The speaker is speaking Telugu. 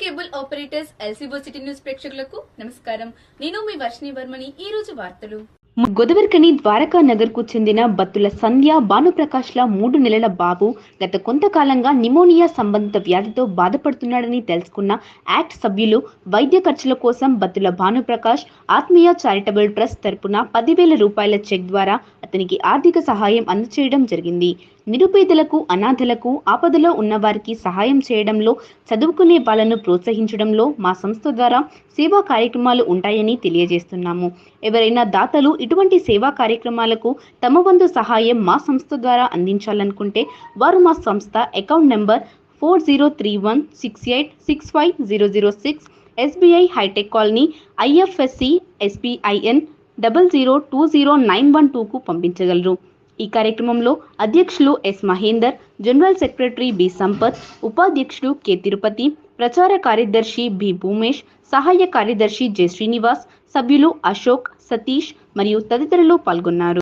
కేబుల్ ఆపరేటర్స్ ఎల్సీబో సిటీ న్యూస్ ప్రేక్షకులకు నమస్కారం. నేను మీ వర్షిణి వర్మని. ఈ రోజు వార్తలు. గోదావరికని ద్వారకా నగర్ కు చెందిన బత్తుల సంధ్య భానుప్రకాష్ల 3 నెలల బాబు గత కొంతకాలంగా నిమోనియా సంబంధిత వ్యాధితో బాధపడుతున్నాడని తెలుసుకున్న యాక్ట్ సభ్యులు వైద్య ఖర్చుల కోసం బత్తుల భానుప్రకాష్ ఆత్మీయ చారిటబుల్ ట్రస్ట్ తరపున 10,000 రూపాయల చెక్ ద్వారా అతనికి ఆర్థిక సహాయం అందజేయడం జరిగింది. నిరుపేదలకు, అనాథలకు, ఆపదలో ఉన్న వారికి సహాయం చేయడంలో, చదువుకునే వాళ్ళను ప్రోత్సహించడంలో మా సంస్థ ద్వారా సేవా కార్యక్రమాలు ఉంటాయని తెలియజేస్తున్నాము. ఎవరైనా దాతలు ఇటువంటి సేవా కార్యక్రమాలకు తమ వంతు సహాయం మా సంస్థ ద్వారా అందించాలనుకుంటే వారు మా సంస్థ account number 403168650006 SBI Hitech Colony IFSC SBIN 00209112కు పంపించగలరు. ఈ కార్యక్రమంలో అధ్యక్షులు S Mahender, general secretary B Sampath, ఉపాధ్యక్షుడు కె తిరుపతి, ప్రచార కార్యదర్శి బి భూమేష్, సహాయ కార్యదర్శి జె శ్రీనివాస్, సభ్యులు అశోక్, సతీష్ మరియు తదితరులు పాల్గొన్నారు.